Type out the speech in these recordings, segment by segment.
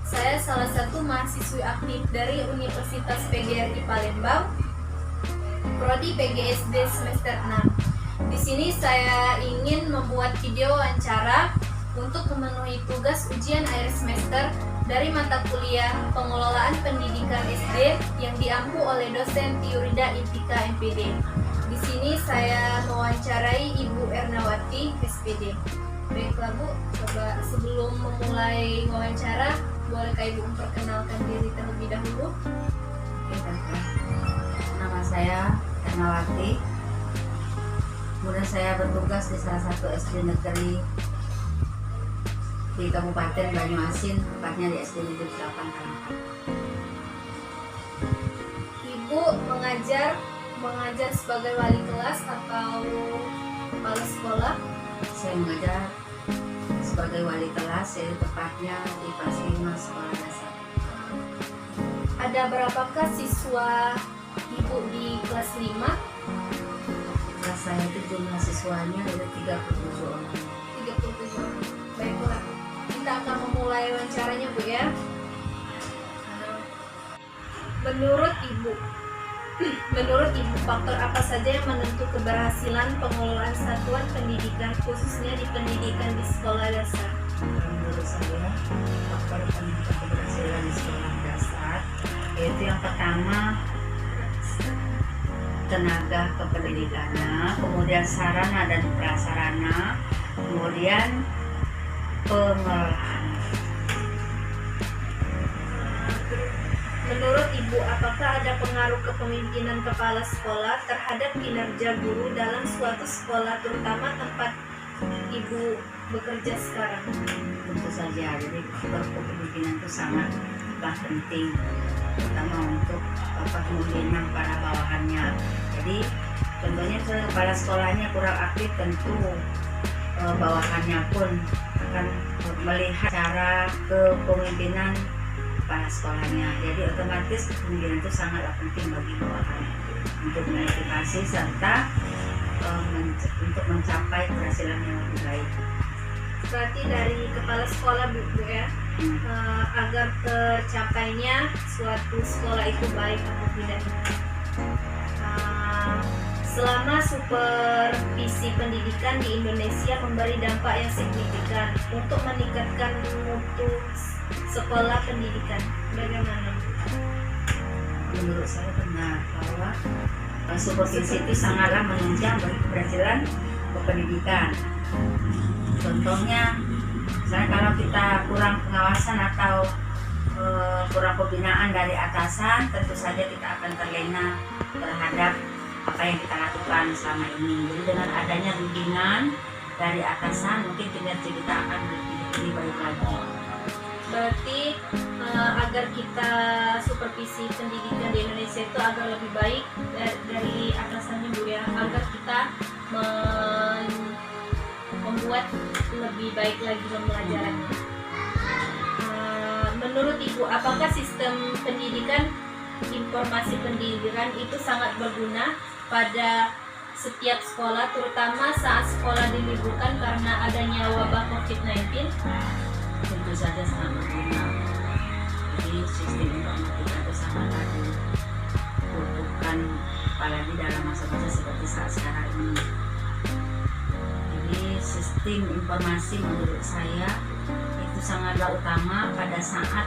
Saya salah satu mahasiswi aktif dari Universitas PGRI Palembang, Prodi PGSD semester 6. Di sini saya ingin membuat video wawancara untuk memenuhi tugas ujian akhir semester dari mata kuliah Pengelolaan Pendidikan SD yang diampu oleh dosen Tiurida Intika MPD. Di sini saya mewawancarai Ibu Ernawati SPD. Baiklah Bu, coba sebelum memulai wawancara, bolehkah Ibu memperkenalkan diri terlebih dahulu? Nama saya Ernawati. Kemudian saya bertugas di salah satu SD negeri di Kabupaten Banyuasin, tepatnya di SD Negeri 8 Tangka. Ibu mengajar sebagai wali kelas atau kepala sekolah? Saya mengajar sebagai wali kelas, yaitu tepatnya di kelas 5 sekolah dasar. Ada berapakah siswa Ibu di kelas 5? Kelas saya itu jumlah siswanya ada 37 orang. 37 orang. Baiklah, kita akan memulai wawancaranya Bu ya. Menurut Ibu, faktor apa saja yang menentu keberhasilan pengelolaan satuan pendidikan, khususnya di pendidikan di sekolah dasar? Menurut saya, faktor penentu keberhasilan di sekolah dasar yaitu yang pertama tenaga kependidikannya, kemudian sarana dan prasarana, kemudian pengelolaan. Menurut Ibu, apakah ada pengaruh kepemimpinan kepala sekolah terhadap kinerja guru dalam suatu sekolah, terutama tempat Ibu bekerja sekarang? Tentu saja, jadi faktor kepemimpinan itu sangatlah penting, terutama untuk membina para bawahannya. Jadi contohnya misalnya kepala sekolahnya kurang aktif, tentu bawahannya pun akan melihat cara kepemimpinan kepala sekolahnya. Jadi otomatis kepemimpinan itu sangatlah penting bagi bawahan untuk memotivasi serta untuk mencapai keberhasilan yang lebih baik. Berarti dari kepala sekolah Bu ya, agar tercapainya suatu sekolah itu baik atau tidak. Selama supervisi pendidikan di Indonesia memberi dampak yang signifikan untuk meningkatkan mutu sekolah pendidikan, bagaimana? Menurut saya benar bahwa supervisi itu sangatlah menunjang bagi keberhasilan pendidikan. Contohnya, misalnya kalau kita kurang pengawasan atau kurang pembinaan dari atasan, tentu saja kita akan terlena terhadap apa yang kita lakukan selama ini. Jadi dengan adanya bimbingan dari atasan, mungkin kinerja kita akan lebih baik lagi. Berarti agar kita supervisi pendidikan di Indonesia itu agar lebih baik dari atasannya Bu ya, agar kita membuat lebih baik lagi pembelajarannya. Menurut Ibu, apakah sistem pendidikan informasi pendidikan itu sangat berguna pada setiap sekolah, terutama saat sekolah diliburkan karena adanya wabah COVID-19? Tentu saja sangat berguna. Jadi sistem informatika itu sangatlah dibutuhkan, apalagi dalam masa-masa seperti saat sekarang ini. Jadi sistem informasi menurut saya itu sangatlah utama pada saat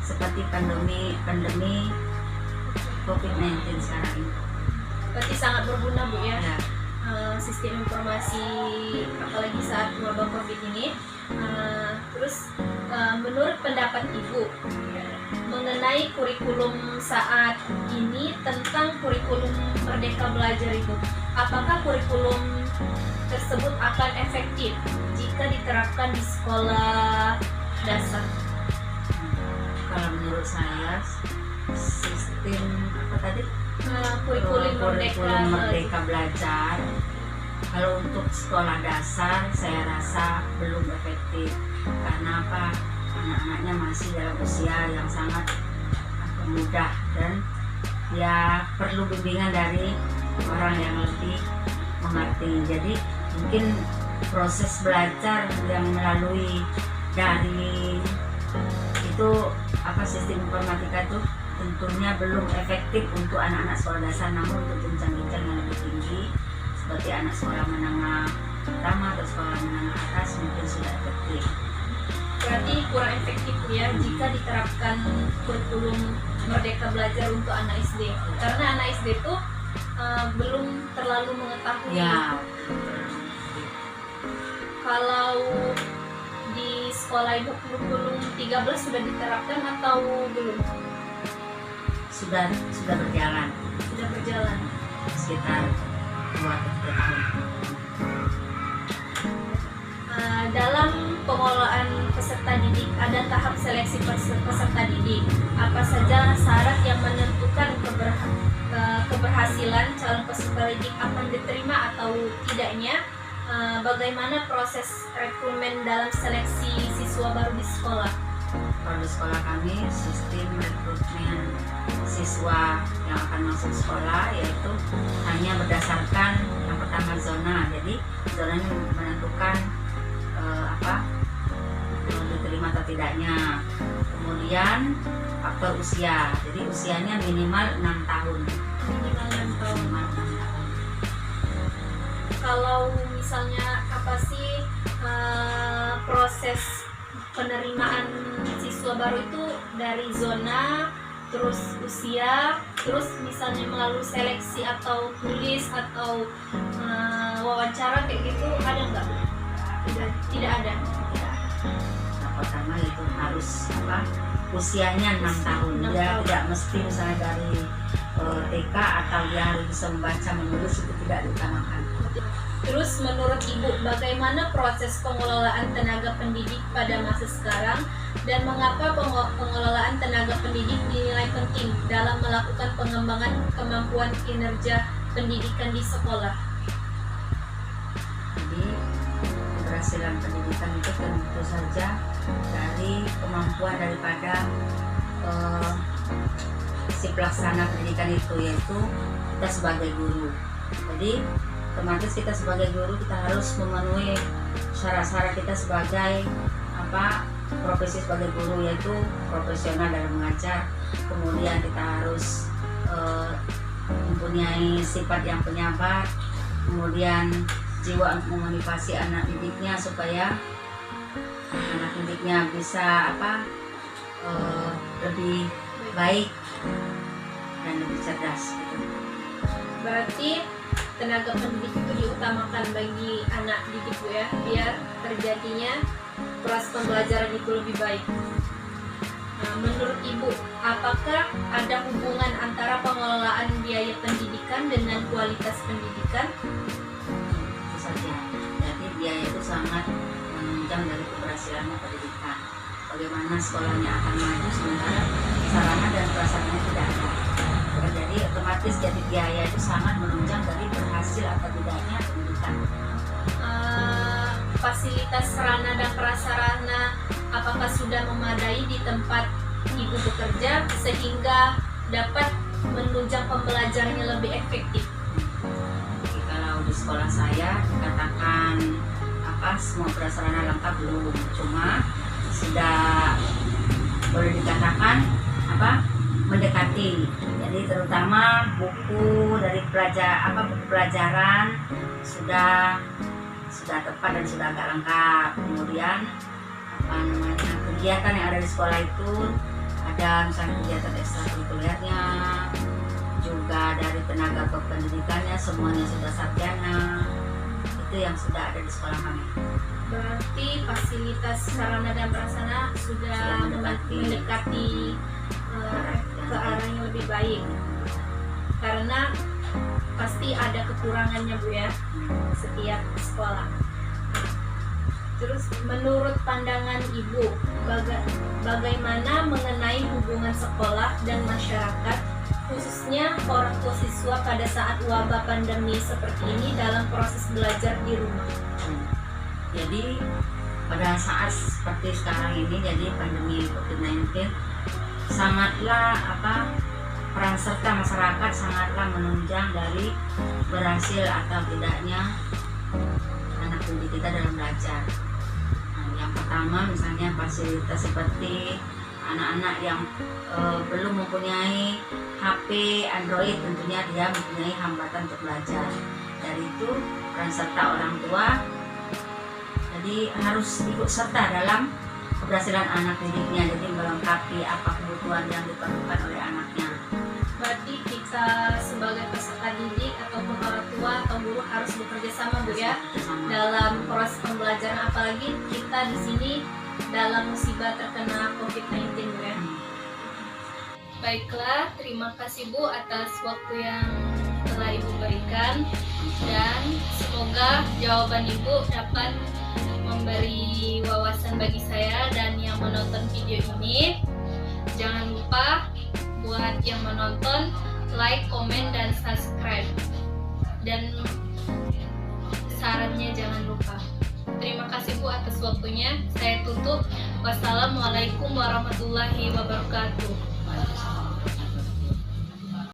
seperti pandemi COVID-19 sekarang ini. Berarti sangat berguna Bu ya, Ya. Sistem informasi apalagi saat wabah COVID ini. Terus menurut pendapat Ibu mengenai kurikulum saat ini tentang kurikulum Merdeka Belajar itu, apakah kurikulum tersebut akan efektif jika diterapkan di sekolah dasar? Kalau menurut saya sistem apa tadi? Kurikulum Merdeka Belajar, kalau untuk sekolah dasar saya rasa belum efektif. Karena apa? Anak-anaknya masih dalam usia yang sangat mudah dan ya perlu bimbingan dari orang yang lebih mengerti. Jadi mungkin proses belajar yang melalui dari itu sistem informatika itu tentunya belum efektif untuk anak-anak sekolah dasar, namun untuk jenjang-jenjang yang lebih tinggi seperti anak sekolah menengah pertama atau sekolah menengah atas mungkin sudah efektif. Berarti kurang efektif ya jika diterapkan kurikulum Merdeka Belajar untuk anak SD, karena anak SD itu belum terlalu mengetahui. Ya. Kalau di sekolah ibu kurikulum 13 sudah diterapkan atau belum? Sudah berjalan. Sudah berjalan. Sekitar 2 atau 3 tahun. Dalam pengelolaan peserta didik ada tahap seleksi peserta didik. Apa saja syarat yang menentukan keberhasilan calon peserta didik akan diterima atau tidaknya? Bagaimana proses rekrutmen dalam seleksi siswa baru di sekolah? Kalau di sekolah kami, sistem rekrutmen siswa yang akan masuk sekolah yaitu hanya berdasarkan yang pertama zona. Jadi zona ini menentukan diterima atau tidaknya. Kemudian faktor usia. Jadi usianya minimal 6 tahun. Minimal 6 tahun. Kalau misalnya apa sih proses penerimaan siswa baru itu dari zona, terus usia, terus misalnya melalui seleksi atau tulis atau wawancara kayak gitu, ada nggak? Tidak ada. Nah, pertama itu harus usianya 6 tahun. Dia tidak mesti misalnya dari TK atau dia harus bisa membaca menulis, itu tidak diutamakan. Terus menurut Ibu, bagaimana proses pengelolaan tenaga pendidik pada masa sekarang dan mengapa pengelolaan tenaga pendidik dinilai penting dalam melakukan pengembangan kemampuan kinerja pendidikan di sekolah? Jadi keberhasilan pendidikan itu tentu saja dari kemampuan daripada si pelaksana pendidikan itu, yaitu kita sebagai guru. Jadi otomatis kita sebagai guru kita harus memenuhi syarat-syarat kita sebagai profesi sebagai guru, yaitu profesional dalam mengajar. Kemudian kita harus mempunyai sifat yang penyabar, kemudian jiwa untuk memotivasi anak didiknya supaya anak didiknya bisa lebih baik dan lebih cerdas gitu. Berarti tenaga pendidik itu diutamakan bagi anak didik Bu ya, biar terjadinya proses pembelajaran itu lebih baik. Nah, menurut Ibu, apakah ada hubungan antara pengelolaan biaya pendidikan dengan kualitas pendidikan? Itu saja. Jadi biaya itu sangat menunjang dari keberhasilannya pendidikan. Bagaimana sekolahnya akan maju sementara sarana dan prasarana tidak ada. Jadi otomatis jadi biaya itu sangat menunjang dari berhasil atau tidaknya pendidikan. Fasilitas sarana dan prasarana apakah sudah memadai di tempat Ibu bekerja sehingga dapat menunjang pembelajarannya lebih efektif? Jadi, kalau di sekolah saya dikatakan semua prasarana lengkap belum, cuma sudah boleh dikatakan mendekati. Jadi terutama buku dari buku pelajaran sudah tepat dan sudah agak lengkap. Kemudian kegiatan yang ada di sekolah itu ada misalnya kegiatan ekstrakurikulernya, juga dari tenaga kependidikannya semuanya sudah sarjana. Itu yang sudah ada di sekolah kami. Berarti fasilitas sarana dan prasarana sudah mendekati ke arah yang lebih baik, karena pasti ada kekurangannya Bu ya setiap sekolah. Terus menurut pandangan Ibu, bagaimana mengenai hubungan sekolah dan masyarakat, khususnya orang tua siswa pada saat wabah pandemi seperti ini dalam proses belajar di rumah? Jadi pada saat seperti sekarang ini, jadi pandemi COVID-19, sangatlah peran serta masyarakat sangatlah menunjang dari berhasil atau tidaknya anak didik kita dalam belajar. Yang pertama misalnya fasilitas seperti anak-anak yang belum mempunyai HP Android, tentunya dia mempunyai hambatan untuk belajar. Dari itu peran serta orang tua jadi harus ikut serta dalam keberhasilan anak didiknya, jadi melengkapi apa kebutuhan yang diperlukan oleh anaknya. Berarti kita sebagai peserta didik ataupun orang tua atau guru harus bekerja sama Bu ya dalam proses pembelajaran, apalagi kita di sini dalam musibah terkena COVID-19 Bu ya. Baiklah, terima kasih Bu atas waktu yang telah Ibu berikan, dan semoga jawaban Ibu dapat memberi wawasan bagi saya dan yang menonton video ini. Jangan lupa buat yang menonton like, komen, dan subscribe, dan sarannya jangan lupa. Terima kasih Bu atas waktunya. Saya tutup. Wassalamualaikum warahmatullahi wabarakatuh.